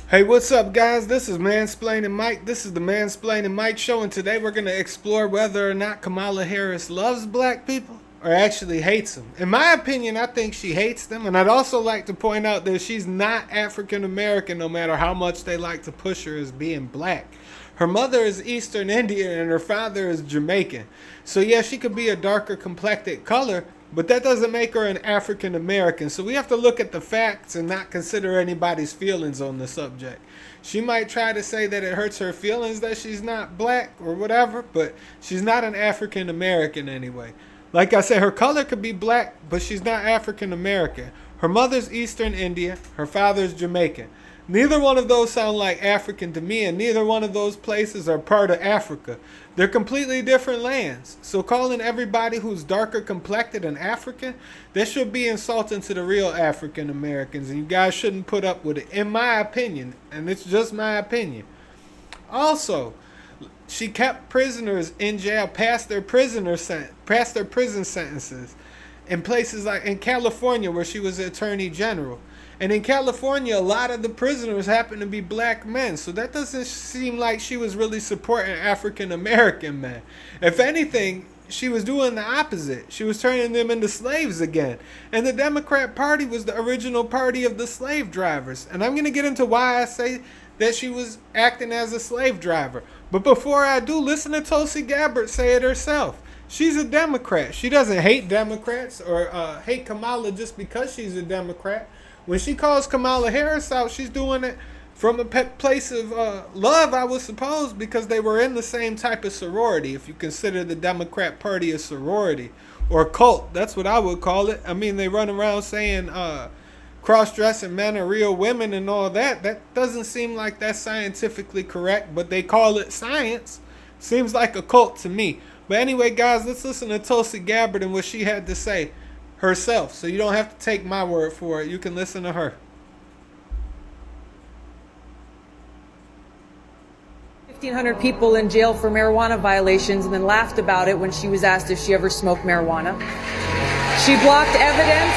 Hey, what's up, guys? This is Mansplaining Mike. This is the Mansplaining Mike Show, and today we're going to explore whether or not Kamala Harris loves black people or actually hates them. In my opinion, I think she hates them, and I'd also like to point out that she's not African American, no matter how much they like to push her as being black. Her mother is Eastern Indian, and her father is Jamaican. So yeah, she could be a darker complected color, but that doesn't make her an African American. So we have to look at the facts and not consider anybody's feelings on the subject. She might try to say that it hurts her feelings that she's not black or whatever, but she's not an African American anyway. Like I said, her color could be black, but she's not African American. Her mother's Eastern Indian, her father's Jamaican. Neither one of those sound like African to me, and neither one of those places are part of Africa. They're completely different lands. So calling everybody who's darker complected an African, that should be insulting to the real African Americans, and you guys shouldn't put up with it, in my opinion, and it's just my opinion. Also, she kept prisoners in jail past their prison sentences in places like in California, where she was the Attorney General. And in California, a lot of the prisoners happen to be black men. So that doesn't seem like she was really supporting African American men. If anything, she was doing the opposite. She was turning them into slaves again. And the Democrat Party was the original party of the slave drivers. And I'm going to get into why I say that she was acting as a slave driver. But before I do, listen to Tulsi Gabbard say it herself. She's a Democrat. She doesn't hate Democrats or hate Kamala just because she's a Democrat. When she calls Kamala Harris out, she's doing it from a place of love, I would suppose, because they were in the same type of sorority, if you consider the Democrat Party a sorority or a cult. That's what I would call it. I mean, they run around saying cross-dressing men are real women and all that. That doesn't seem like that's scientifically correct, but they call it science. Seems like a cult to me. But anyway, guys, let's listen to Tulsi Gabbard and what she had to say herself, so you don't have to take my word for it. You can listen to her. 1,500 people in jail for marijuana violations, and then laughed about it when she was asked if she ever smoked marijuana. She blocked evidence.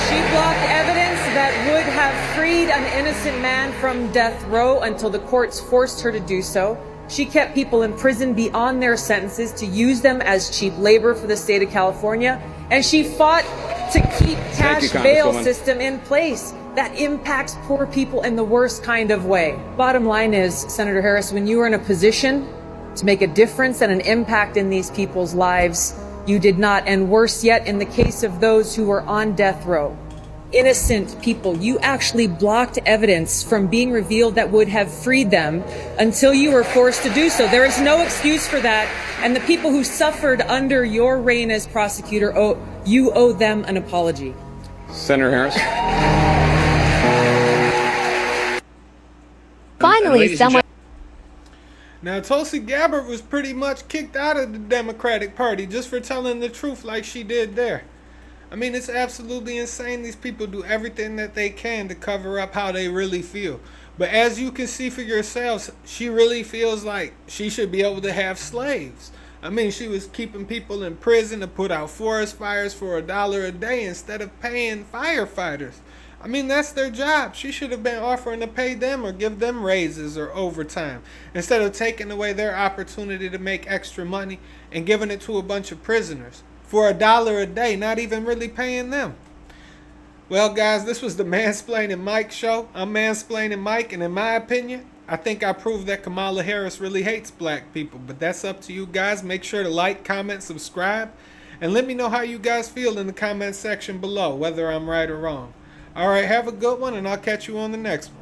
She blocked evidence that would have freed an innocent man from death row until the courts forced her to do so. She kept people in prison beyond their sentences to use them as cheap labor for the state of California. And she fought to keep cash bail system in place that impacts poor people in the worst kind of way. Bottom line is, Senator Harris, when you are in a position to make a difference and an impact in these people's lives, you did not. And worse yet, in the case of those who were on death row, innocent people, you actually blocked evidence from being revealed that would have freed them until you were forced to do so. There is no excuse for that. And the people who suffered under your reign as prosecutor, you owe them an apology. Senator Harris. Finally, someone. Now, Tulsi Gabbard was pretty much kicked out of the Democratic Party just for telling the truth like she did there. I mean, it's absolutely insane. These people do everything that they can to cover up how they really feel. But as you can see for yourselves, she really feels like she should be able to have slaves. I mean, she was keeping people in prison to put out forest fires for $1 a day instead of paying firefighters. I mean, that's their job. She should have been offering to pay them or give them raises or overtime instead of taking away their opportunity to make extra money and giving it to a bunch of prisoners for $1 a day, not even really paying them. Well, guys, this was the Mansplaining Mike Show. I'm Mansplaining Mike, and in my opinion, I think I proved that Kamala Harris really hates black people. But that's up to you guys. Make sure to like, comment, subscribe, and let me know how you guys feel in the comment section below, whether I'm right or wrong. All right, have a good one, and I'll catch you on the next one.